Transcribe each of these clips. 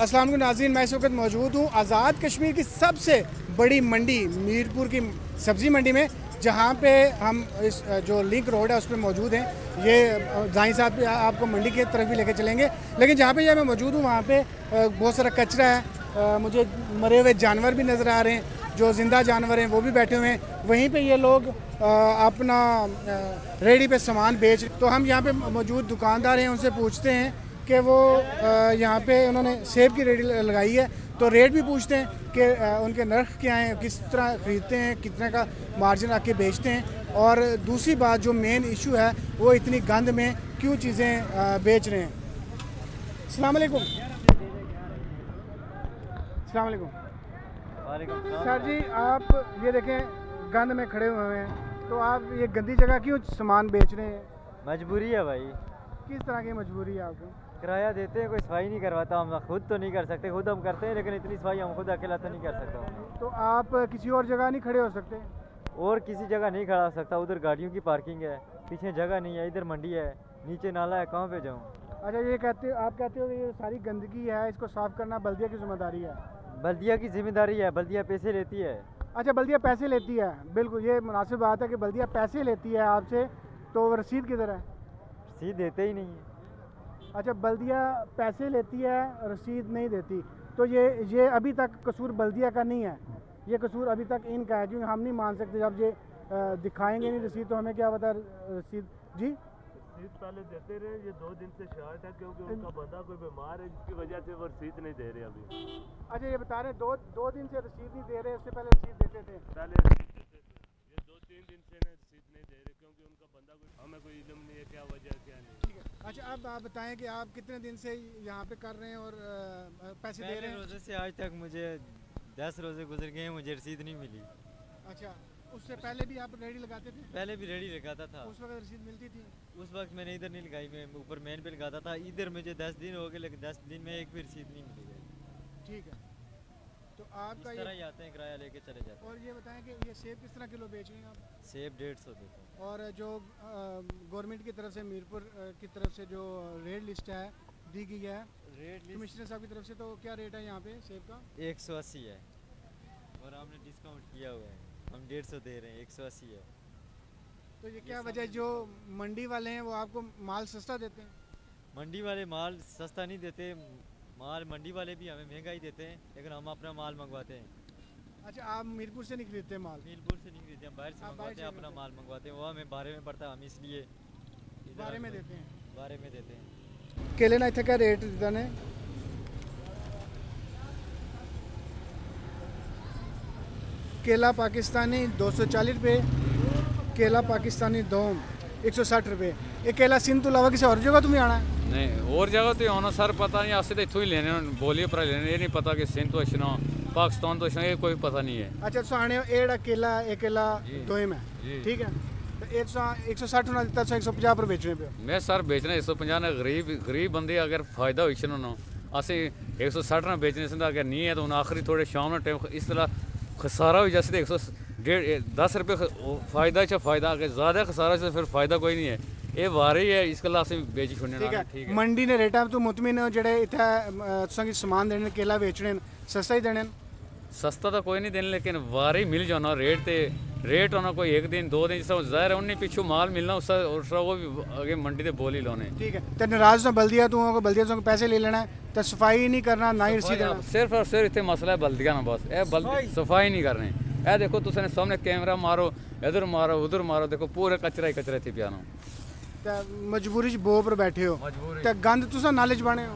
अस्सलाम वालेकुम नाज़रीन, मैं इस वक्त मौजूद हूँ आज़ाद कश्मीर की सबसे बड़ी मंडी मीरपुर की सब्ज़ी मंडी में, जहाँ पे हम इस जो लिंक रोड है उस पर मौजूद हैं। ये दाई साहब आपको मंडी की तरफ भी लेके चलेंगे, लेकिन जहाँ पे मैं मौजूद हूँ वहाँ पे बहुत सारा कचरा है। मुझे मरे हुए जानवर भी नज़र आ रहे हैं, जो ज़िंदा जानवर हैं वो भी बैठे हुए हैं। वहीं पे ये लोग अपना रेडी पे सामान बेच, तो हम यहाँ पे मौजूद दुकानदार हैं, उनसे पूछते हैं कि वो यहाँ पे उन्होंने सेब की रेडी लगाई है, तो रेट भी पूछते हैं कि उनके नर्ख क्या हैं, किस तरह ख़रीदते हैं, कितने का मार्जिन आके बेचते हैं। और दूसरी बात जो मेन इशू है वो इतनी गंद में क्यों चीज़ें बेच रहे हैं। अस्सलाम वालेकुम। अस्सलाम वालेकुम सर जी, आप ये देखें गंद में खड़े हुए हैं, तो आप ये गंदी जगह क्यों सामान बेच रहे हैं? मजबूरी है भाई। किस तरह की मजबूरी है आपको? किराया देते हैं, कोई सफाई नहीं करवाता। हम खुद तो नहीं कर सकते, खुद हम करते हैं, लेकिन इतनी सफाई हम खुद अकेला तो नहीं कर सकता। तो आप किसी और जगह नहीं खड़े हो सकते? और किसी जगह नहीं खड़ा हो सकता, उधर गाड़ियों की पार्किंग है, पीछे जगह नहीं है, इधर मंडी है, नीचे नाला है, कहाँ पे जाऊँ? अच्छा, ये आप कहते हो कि ये सारी गंदगी है, इसको साफ़ करना बल्दिया की जिम्मेदारी है? बल्दिया की जिम्मेदारी है, बल्दिया पैसे लेती है। अच्छा, बल्दिया पैसे लेती है, बिल्कुल ये मुनासिब बात है कि बल्दिया पैसे लेती है आपसे, तो रसीद किधर है? रसीद देते ही नहीं है। अच्छा, बल्दिया पैसे लेती है, रसीद नहीं देती, तो ये अभी तक कसूर बल्दिया का नहीं है, ये कसूर अभी तक इनका है, क्योंकि हम नहीं मान सकते। जब ये दिखाएंगे नहीं रसीद तो हमें क्या पता रसीद। जी, रसीद पहले देते रहे, ये 2 दिन से शॉर्ट है क्योंकि उनका बंदा कोई बीमार है, जिसकी वजह से वो रसीद नहीं दे रहे अभी। अच्छा, ये बता रहे दो दिन से रसीद नहीं दे रहे, उससे पहले रसीद देते थे? पहले रसीद देते थे, ये 2-3 दिन से ना रसीद नहीं दे रहे क्योंकि उनका बंदा कोई, हमें कोई इल्म नहीं है क्या वजह क्या नहीं। ठीक है। अच्छा, अब आप बताएं कि आप कितने दिन से यहाँ पे कर रहे हैं और पैसे दे रहे हैं? रोज़े से आज तक मुझे 10 रोज़े गुजर गए हैं, मुझे रसीद नहीं मिली। अच्छा, उससे पहले भी आप रेडी लगाते थे? पहले भी रेडी लगाता था। उस वक्त रसीद मिलती थी? उस वक्त मैंने इधर नहीं लगाई, मैं ऊपर मेन पे लगाता था। इधर मुझे 10 दिन हो गए, लेकिन 10 दिन में एक भी रसीद नहीं मिली गई। ठीक है, तो आपका इस तरह ही आते हैं, किराया लेके चले जाते हैं। और ये बताएं कि ये सेब किस तरह किलो बेच रहे हैं आप? सेब 150 देते हैं। और जो गवर्नमेंट की तरफ से मीरपुर की तरफ से जो रेट लिस्ट है दी गई है रेट कमिश्नर साहब की तरफ से, तो क्या रेट है यहाँ पे सेब का? 180 है, और हमने डिस्काउंट किया हुआ है, हम 150 दे रहे हैं, 180 है। तो ये क्या वजह, जो मंडी वाले हैं वो आपको माल सस्ता देते हैं? मंडी वाले माल सस्ता नहीं देते, माल मंडी वाले भी हमें महंगा ही देते हैं, लेकिन हम अपना माल मंगवाते हैं। अच्छा, आप मीरपुर से नहीं खरीदते माल? मीरपुर से नहीं खरीदते, हम बाहर से मंगवाते हैं, अपना माल मंगवाते हैं। वो हमें बारे में पड़ता है, हम इसलिए बारे में देते हैं। बारे में देते हैं। केले ना इतना क्या रेट दिता ने? केला पाकिस्तानी 240 रुपये, केला पाकिस्तानी दोम 160 रुपये। ये केला सिंध तो अलावा किसी और जगह तुम्हें आना है? नहीं, और जगह तो होना सर पता नहीं, अस तो इतों ही लेने बोलिए पर लेने, ये नहीं पता कि सिंध तो अछना पाकिस्तान तो अछना, ये कोई पता नहीं है। अच्छा, तो आने एड़ा केला एक केला दोम है, ठीक है, तो 160 होना दिता, 150 पर बेचने पे? मैं सर बेचना 150 ने, गरीब बंदे अगर फायदा हो इच्छा अस 160 ना बेचने से, अगर नहीं है तो उन्हें आखिरी थोड़े शाम टाइम इस तरह खसारा हो जैसे 110 रुपये फायदा अच्छा फायदा, अगर ज़्यादा खसारा से फिर फायदा कोई नहीं है, ये वारे है, इस गल्ला असें बेची छोड़ने। ठीक है, मंडी ने रेटा तो मुतमिन हो, जेडे इत्थै तुसें समान देने केला बेचने सस्ता ही देने? सस्ता तो कोई नहीं देने, लेकिन वारे मिल जाना रेट होना कोई 1 दिन 2 दिन, जिस ज़ाहिर है उन्हें पिछू माल मिलना, उसका वो भी आगे मंडी से बोल ही लाने। ठीक है, तो नाराज तो बल्दिया तू हो, बल्दिया तो पैसे ले लेना है, तो सफाई नहीं करना, ना ही रसीद देना, सिर्फ और सिर्फ इतने मसला है बल्दिया ना, बस ए सफाई नहीं करनी। ए देखो तुसें सामने कैमरा मारो, इधर मारो उधर मारो, देखो पूरे कचरा ही कचरा थी पियानो। मजबूरी बो पर बैठे हो, तो गंद तुसा नाले च बने हो?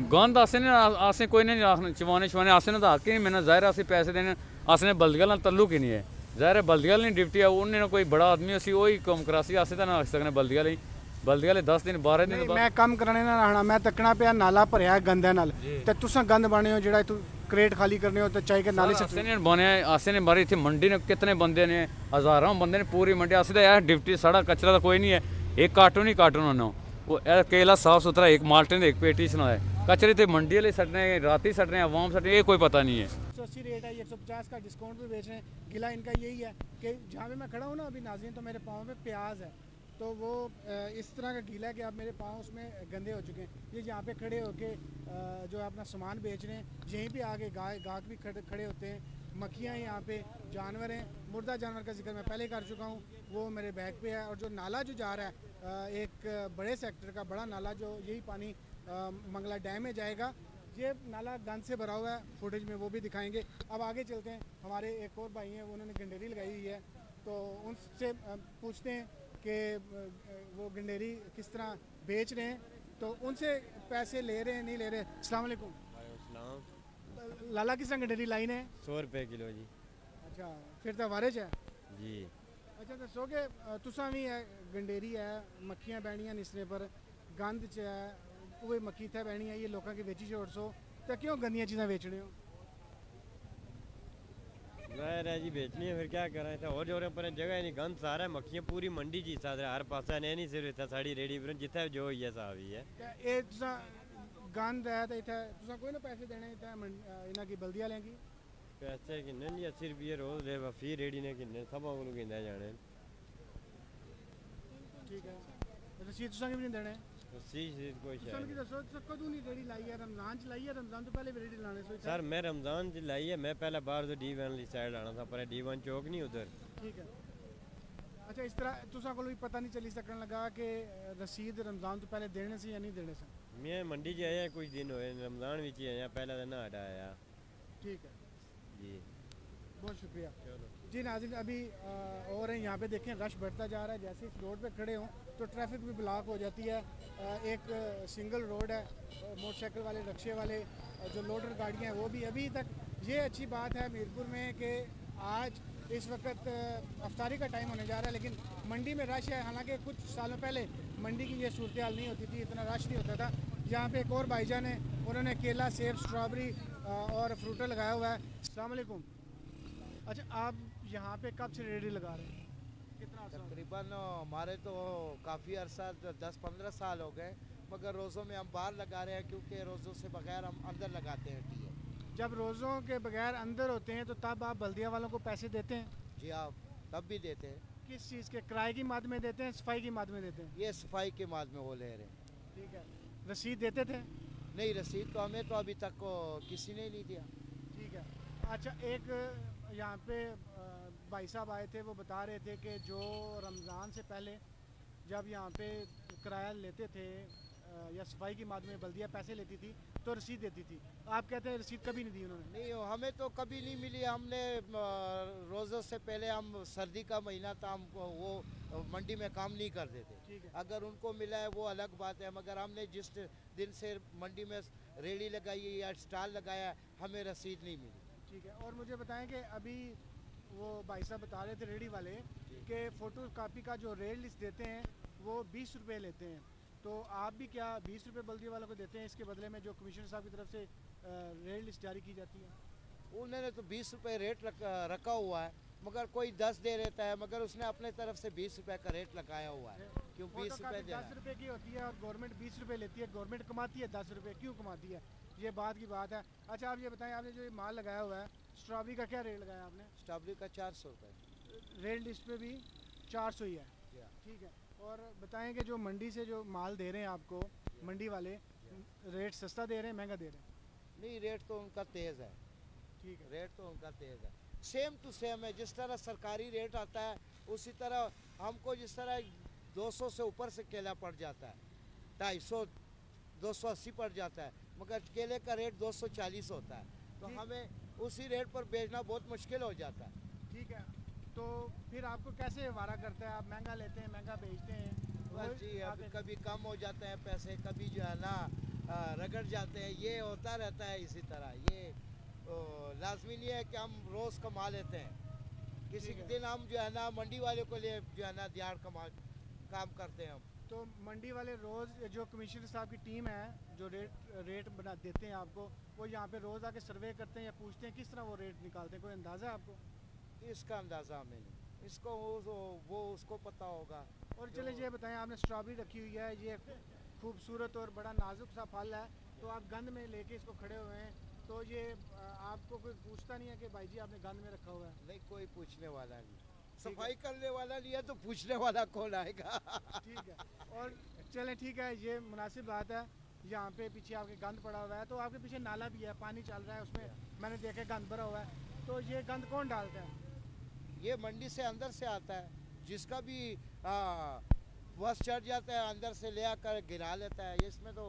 गंद असें कोई नहीं चवाने शवाने, असें तो हक ही नहीं, मैंने ज़ाहिर असें पैसे देने, असें बल्दिया नाल तल्लुक ही नहीं है। ज़ाहिर है बल्दिया नहीं ड्यूटी है, उन्हें कोई बड़ा आदमी असी वही कम करासी, असें तो ना आख सकने बल्दिया 10 दिन 12 दिन मैं कम कराने ना रहना, मैं तकना पे नाला भरया गंदे नाल, ते तुसा गंद बने हो जेड़ा तू क्रेट खाली करने हो, तो चाहे के नाले से नहीं बने। असें ने बारी इतने मंडी ने कितने बंदे ने, हज़ारों बंदे ने पूरी मंडी, असें तो यह ड्यूटी साढ़ा कचरा तो कोई नहीं है, एक कार्टून ही कार्टून होना, वो केला साफ सुथरा, एक माल्टे एक पेटी सुना है, कचरे तो मंडी वाले सटने, राती सटने, अवाम सटने, ये कोई पता नहीं है। 180 रेट है, 150 का डिस्काउंट भी बेच रहे हैं। गिला इनका यही है कि जहाँ पे मैं खड़ा हूँ ना अभी नाज़रीन, तो मेरे पाँव पे प्याज है, तो वो इस तरह का गीला है कि आप मेरे पाँव उसमें गंदे हो चुके हैं। ये यहाँ पे खड़े होके जो है अपना सामान बेच रहे हैं, यहीं पे आगे गाहक भी खड़े होते हैं। मक्खियाँ हैं यहाँ पे, जानवर हैं। मुर्दा जानवर का जिक्र मैं पहले कर चुका हूँ, वो मेरे बैग पे है। और जो नाला जो जा रहा है एक बड़े सेक्टर का बड़ा नाला, जो यही पानी मंगला डैम में जाएगा, ये नाला गंद से भरा हुआ है। फुटेज में वो भी दिखाएंगे। अब आगे चलते हैं, हमारे एक और भाई हैं, उन्होंने गंडेरी लगाई हुई है, तो उनसे पूछते हैं कि वो गंडेरी किस तरह बेच रहे हैं, तो उनसे पैसे ले रहे हैं नहीं ले रहे। अस्सलाम वालेकुम। लाला किस तरह गंडेरी लाइन है? 100 रुपए किलो जी। अच्छा, फिर तो वारिश है जी। अच्छा, दसो कि तुसा भी है गंडेरी है, मक्खियाँ बैठियां निसने पर, गंद च है, वो मक्खी इत्थै बैठी है, ये लोगों की बेची छोड़ सो, तो क्यों गंदियां चीज़ां बेचने हो? जाहिर है जी, बेचनी है, फिर क्या करें। इतना और जोर पर जगह ही नहीं, गंद सारा है, मक्खियां पूरी मंडी जी साथ हर पासा ने नहीं, सिर्फ इतना साड़ी रेडी पर जितना जो ही है साहब ही है। ते एह् तुसां गंद है तो इत्थै तुसां कोई ना पैसे देने इत्थै इन्हां की बल्दी आह्लें गी? पैसे किन्ने जी, 80 रुपये रोज ले फी रेडी ने किन्ने सब को किन्ने जाने। ठीक है, रसीद तुसां की भी नहीं देने? सी कोई तुसां मिगी शायद दस्सो तुसां कदूं दी रेडी लाई है? रमजान च लाई है? रमजान तो पहले भी रेडी लाने सो इत्थै? सर मैं रमजान च लाई है, मैं पहले बाहर तो D1 वाली साइड आना था, पर D1 चौक नहीं उधर। ठीक है। अच्छा, इस तरह तुसां कोल भी पता नहीं चली सकन लगा कि रसीद रमजान तो पहले देने से या नहीं देने से? मैं मंडी च आया कुछ दिन हुए, रमजान विच ही आया, पहले तो ना आया। ठीक है जी, बहुत शुक्रिया। चलो जी नाज़रीन, अभी और हैं यहाँ पे, देखें रश बढ़ता जा रहा है। जैसे इस रोड पे खड़े हों तो ट्रैफिक भी ब्लॉक हो जाती है। एक सिंगल रोड है, मोटरसाइकिल वाले, रिक्शे वाले, जो लोडर गाड़ियाँ हैं वो भी। अभी तक ये अच्छी बात है मीरपुर में कि आज इस वक्त अफ्तारी का टाइम होने जा रहा है, लेकिन मंडी में रश है। हालांकि कुछ सालों पहले मंडी की ये सूरत हाल नहीं होती थी, इतना रश नहीं होता था। यहाँ पे एक और भाईजान है, उन्होंने केला, सेब, स्ट्रॉबेरी और फ्रूटा लगाया हुआ है। अस्सलाम वालेकुम। अच्छा, आप यहाँ पे कब से रेडी लगा रहे हैं? कितना अर्सा? तकरीबन हमारे तो काफ़ी अरसा 10-15 साल हो गए, मगर रोज़ों में हम बाहर लगा रहे हैं, क्योंकि रोज़ों से बगैर हम अंदर लगाते हैं टी है। जब रोज़ों के बगैर अंदर होते हैं तो तब आप बल्दिया वालों को पैसे देते हैं? जी आप तब भी देते हैं। किस चीज़ के? किराए की माद में देते हैं, सफाई की माद में देते हैं? ये सफाई के माद में वो ले रहे हैं। ठीक है। रसीद देते थे? नहीं, रसीद तो हमें तो अभी तक किसी ने नहीं दिया। ठीक है। अच्छा, एक यहाँ पे भाई साहब आए थे, वो बता रहे थे कि जो रमज़ान से पहले जब यहाँ पे किराया लेते थे या सफाई की माद में बल्दिया पैसे लेती थी तो रसीद देती थी। आप कहते हैं रसीद कभी नहीं दी उन्होंने? नहीं, हमें तो कभी नहीं मिली। हमने रोज़ों से पहले, हम सर्दी का महीना था, हम वो मंडी में काम नहीं करते थे। ठीक है। अगर उनको मिला है वो अलग बात है, मगर हमने जिस दिन से मंडी में रेडी लगाई है या स्टॉल लगाया है, हमें रसीद नहीं मिली। ठीक है। और मुझे बताएं कि अभी वो भाई साहब बता रहे थे रेडी वाले कि फ़ोटो कापी का जो रेट लिस्ट देते हैं वो 20 रुपये लेते हैं, तो आप भी क्या 20 रुपये बल्दिया वालों को देते हैं इसके बदले में जो कमिश्नर साहब की तरफ से रेट लिस्ट जारी की जाती है? उन्होंने तो 20 रुपये रेट रखा हुआ है, मगर कोई 10 दे देता है, मगर उसने अपने तरफ से 20 रुपये का रेट लगाया हुआ है। क्यों 20 रुपये 10 रुपये की होती है और गवर्नमेंट 20 रुपये लेती है। गवर्नमेंट कमाती है 10 रुपये, क्यों कमाती है? ये बात की बात है। अच्छा, आप ये बताएं, आपने जो ये माल लगाया हुआ है, स्ट्रॉबेरी का क्या रेट लगाया आपने? स्ट्रॉबेरी का 400 रुपये। रेट लिस्ट पे भी 400 ही है? ठीक है। और बताएं कि जो मंडी से जो माल दे रहे हैं आपको, मंडी वाले रेट सस्ता दे रहे हैं, महंगा दे रहे हैं? नहीं, रेट तो उनका तेज़ है। ठीक है। रेट तो उनका तेज़ है, सेम टू सेम है। जिस तरह सरकारी रेट आता है उसी तरह हमको, जिस तरह 200 से ऊपर से केला पड़ जाता है, 250, 280 पड़ जाता है, मगर केले का रेट 240 होता है, तो हमें उसी रेट पर बेचना बहुत मुश्किल हो जाता है। ठीक है। तो फिर आपको कैसे वारा करता है? आप महंगा लेते हैं, महंगा बेचते हैं? बस जी, अभी कभी कम हो जाते हैं पैसे, कभी जो है ना रगड़ जाते हैं, ये होता रहता है इसी तरह। ये लाजमी नहीं है कि हम रोज़ कमा लेते हैं। किसी दिन हम जो है ना मंडी वाले को लिए जो है ना दिहाड़ काम करते हैं हम। तो मंडी वाले रोज़, जो कमिश्नर साहब की टीम है जो रेट बना देते हैं आपको, वो यहाँ पे रोज़ आके सर्वे करते हैं या पूछते हैं? किस तरह वो रेट निकालते हैं, कोई अंदाज़ा है आपको? इसका अंदाज़ा हमें नहीं, इसको वो उसको पता होगा। और चले ये बताएं, आपने स्ट्रॉबेरी रखी हुई है, ये खूबसूरत और बड़ा नाजुक सा फल है, तो आप गंद में लेके इसको खड़े हुए हैं, तो ये आपको कोई पूछता नहीं है कि भाई जी आपने गंद में रखा हुआ है? नहीं, कोई पूछने वाला नहीं। सफाई करने वाला नहीं है तो पूछने वाला कौन आएगा। ठीक है, और चलें ठीक है, ये मुनासिब बात है। यहाँ पे पीछे आपके गंद पड़ा हुआ है, तो आपके पीछे नाला भी है, पानी चल रहा है, उसमें मैंने देखा गंद भरा हुआ है, तो ये गंद कौन डालता है? ये मंडी से अंदर से आता है, जिसका भी बस चढ़ जाता है अंदर से ले आकर गिरा लेता है। इसमें तो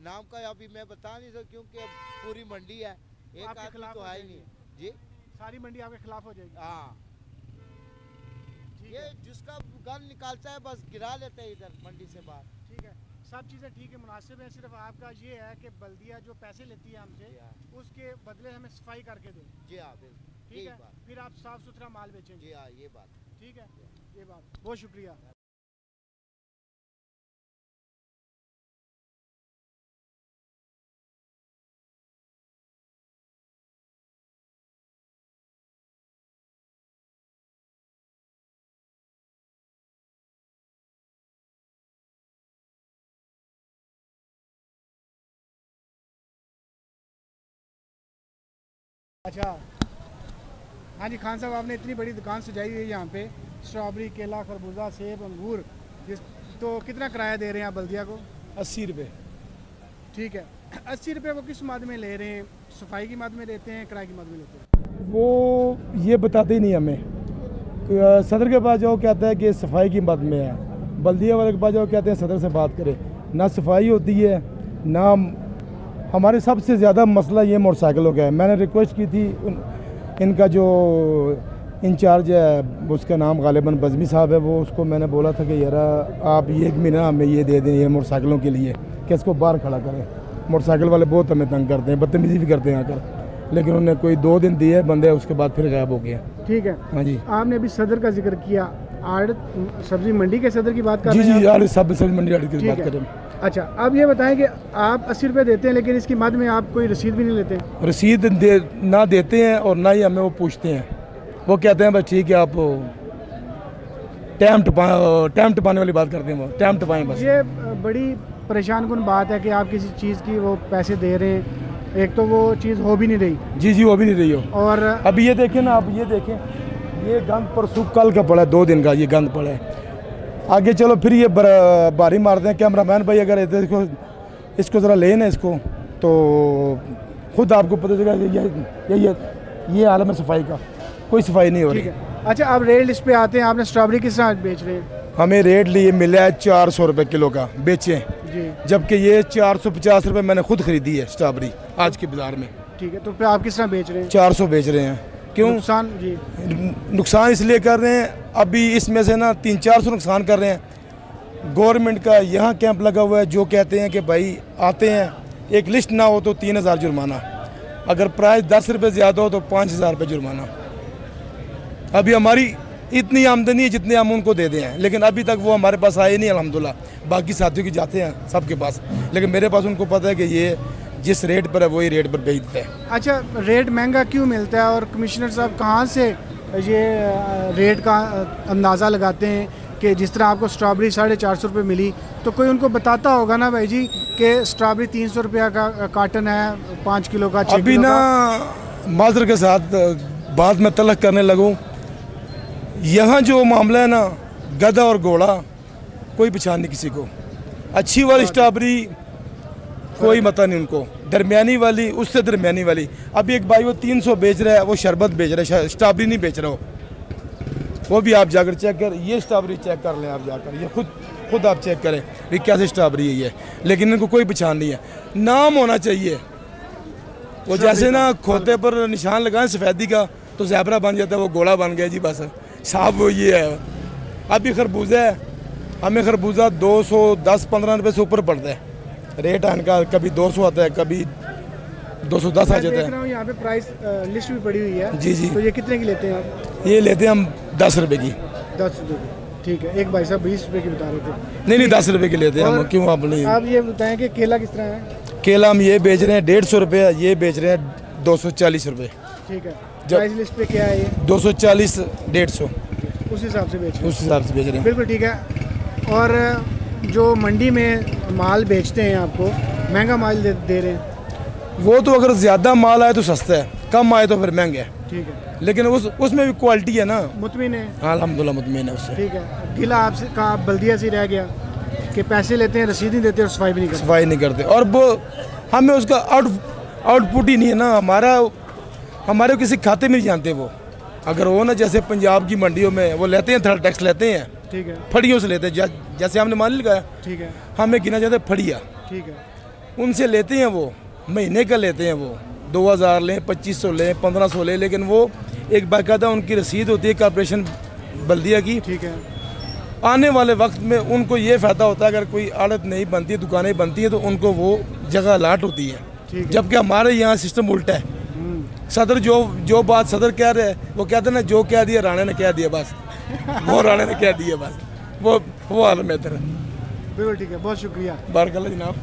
नाम का अभी मैं बता नहीं सकता क्योंकि अब पूरी मंडी है, एक आदमी तो है ही नहीं जी। सारी मंडी आपके खिलाफ हो जाएगी? हाँ, ये जिसका गंद निकालता है बस गिरा लेते हैं इधर मंडी से बाहर। ठीक है, सब चीज़ें ठीक है, मुनासिब है। सिर्फ आपका ये है कि बल्दिया जो पैसे लेती है हमसे, उसके बदले हमें सफाई करके दे। जी हाँ, बिल्कुल ठीक है, फिर आप साफ सुथरा माल बेचेंगे। जी हाँ, ये बात ठीक है, ये बात, बहुत शुक्रिया। अच्छा, हाँ जी खान साहब, आपने इतनी बड़ी दुकान सजाई हुई है यहाँ पे, स्ट्रॉबेरी, केला, खरबूजा, सेब, अंगूर, तो कितना किराया दे रहे हैं आप बल्दिया को? 80 रुपये। ठीक है, 80 रुपये वो किस मद में ले रहे हैं? सफाई की मद में देते हैं, किराए की मद में लेते हैं? वो ये बताते ही नहीं हमें। सदर के पास जाओ कहता है कि सफाई की मद में है, बल्दिया वाले के पास जाओ कहते हैं सदर से बात करें, ना सफाई होती है ना। हमारे सबसे ज़्यादा मसला ये मोटरसाइकिलों का है। मैंने रिक्वेस्ट की थी इनका जो इंचार्ज है, उसका नाम गालिबन बज़मी साहब है, वो उसको मैंने बोला था कि यार आप ये 1 महीना हमें ये दे दें ये मोटरसाइकिलों के लिए कि इसको बाहर खड़ा करें। मोटरसाइकिल वाले बहुत हमें तंग करते हैं, बदतमीज़ी भी करते हैं आकर, लेकिन उन्होंने कोई 2 दिन दिए बंदे, उसके बाद फिर गायब हो गया। ठीक है, हाँ जी। आपने अभी सदर का जिक्र किया, आड़ सब्जी मंडी के सदर की बात कर जी रहे हैं? जी यार, सब्जी मंडी की बात करें। अच्छा, अब ये बताएं कि आप 80 रुपये देते हैं, लेकिन इसकी मद में आप कोई रसीद भी नहीं लेते? रसीद ना देते हैं और ना ही हमें वो पूछते हैं। वो कहते हैं बस ठीक है, आप टाइम टपाने वाली बात करते हैं, वो टाइम टपाएं बस। ये बड़ी परेशान कुन बात है कि आप किसी चीज़ की वो पैसे दे रहे हैं, एक तो वो चीज़ हो भी नहीं रही। जी जी, वो भी नहीं रही हो। और अभी ये देखें ना, आप ये देखें, ये गंद परसों कल का पड़ा है, 2 दिन का ये गंद पड़ा है। आगे चलो फिर ये बारी मारते हैं कैमरामैन भाई, अगर इसको ज़रा ले ना इसको, तो खुद आपको पता चलेगा ये आलम है सफाई का, कोई सफाई नहीं हो रही। अच्छा, आप रेट लिस्ट पे आते हैं, आपने स्ट्रॉबेरी किस तरह बेच रहे हैं? हमें रेट लिए मिला है 400 रुपये किलो का बेचे जी, जबकि ये 450 रुपये मैंने खुद खरीदी है स्ट्रॉबेरी आज के बाज़ार में। ठीक है, तो फिर आप किस तरह बेच रहे हैं? 400 बेच रहे हैं। क्यों नुकसान? जी, नुकसान इसलिए कर रहे हैं, अभी इसमें से ना 300-400 नुकसान कर रहे हैं। गवर्नमेंट का यहाँ कैंप लगा हुआ है, जो कहते हैं कि भाई आते हैं, एक लिस्ट ना हो तो 3000 जुर्माना, अगर प्राइस 10 रुपये ज़्यादा हो तो 5000 रुपये जुर्माना। अभी हमारी इतनी आमदनी है जितनी हम उनको दे दें हैं, लेकिन अभी तक वो हमारे पास आए नहीं अल्हम्दुलिल्लाह। बाकी साथियों की जाते हैं सबके पास, लेकिन मेरे पास उनको पता है कि ये जिस रेट पर है वही रेट पर बेच देते हैं। अच्छा, रेट महंगा क्यों मिलता है और कमिश्नर साहब कहाँ से ये रेट का अंदाज़ा लगाते हैं कि जिस तरह आपको स्ट्रॉबेरी 450 रुपये मिली, तो कोई उनको बताता होगा ना भाई जी कि स्ट्रॉबेरी 300 रुपये का कार्टन है, 5 किलो का, 6 अभी किलो ना का। माजर के साथ बात में तलक करने लगूँ, यहाँ जो मामला है ना, गधा और घोड़ा कोई पहचान नहीं किसी को। अच्छी वाली स्ट्रॉबेरी कोई मता नहीं उनको, दरमियानी वाली, उससे दरमियानी वाली। अभी एक भाई वो 300 बेच रहा है, वो शरबत बेच रहा है, स्ट्रॉबेरी नहीं बेच रहा वो भी आप जाकर चेक कर, ये स्ट्रॉबेरी चेक कर लें आप जाकर, ये खुद आप चेक करें भी कैसे स्ट्रॉबेरी है ये, लेकिन इनको कोई पहचान नहीं है। नाम होना चाहिए, वो जैसे ना खोते पर निशान लगाएं सफ़ेदी का तो ज़ेबरा बन जाता है, वो घोड़ा बन गया जी बस साहब, वो ये है। अभी खरबूजा है, हमें खरबूजा 210-15 रुपये से ऊपर पड़ता है रेट इनका, कभी 200 आता है, कभी 210 आ जाता है। यहाँ पे प्राइस लिस्ट भी पड़ी हुई है। जी जी। तो ये कितने की लेते हैं आप? ये लेते हैं हम 10 रुपये की। 10 रुपये की, ठीक है। एक भाई साहब 20 रुपये की बता रहे थे। नहीं 10 रुपये की लेते हैं हम, क्यों आप नहीं। आप ये बताएं कि केला किस तरह है? केला हम ये बेच रहे हैं 150 रुपये, ये बेच रहे हैं 240 रुपये। ठीक है, प्राइस लिस्ट पे क्या है ये? 240, 150 उस हिसाब से बेच रहे हैं। उस हिसाब से बेच रहे हैं, बिल्कुल ठीक है। और जो मंडी में माल बेचते हैं आपको महंगा माल दे रहे हैं? वो तो अगर ज़्यादा माल आए तो सस्ता है, कम आए तो फिर महंगे है, ठीक है, लेकिन उसमें भी क्वालिटी है ना। मुतमिन है, हाँ अल्हम्दुलिल्लाह मुतमिन है उससे। ठीक है। गिला आपसे का बल्दिया से रह गया कि पैसे लेते हैं, रसीद नहीं देते और सफाई भी नहीं करते। सफाई नहीं करते, और वो हमें उसका आउटपुट ही नहीं है ना, हमारे किसी खाते में नहीं जानते वो। अगर वो ना जैसे पंजाब की मंडियों में वो लेते हैं, थर्ड टैक्स लेते हैं, ठीक है, फड़ियों से लेते हैं, जैसे हमने मान लगाया, ठीक है, हमें गिना जाता है फड़िया, ठीक है, उनसे लेते हैं, वो महीने का लेते हैं, वो 2000 लें, 2500 लें, 1500 लें, लेकिन वो एक बाकायदा उनकी रसीद होती है कॉर्पोरेशन बल्दिया की। ठीक है, आने वाले वक्त में उनको ये फ़ायदा होता है, अगर कोई आड़त नहीं बनती, दुकानें बनती हैं, तो उनको वो जगह अलाट होती है। ठीक है। जबकि हमारे यहाँ सिस्टम उल्टा है। सदर जो बात सदर कह रहे हैं, वो कहते हैं ना, जो कह दिया राणे ने कह दिया बस, वो राणे ने कह दिया बस, वो हाल में इधर। बिल्कुल ठीक है, बहुत शुक्रिया। बारकल्लाह जनाब।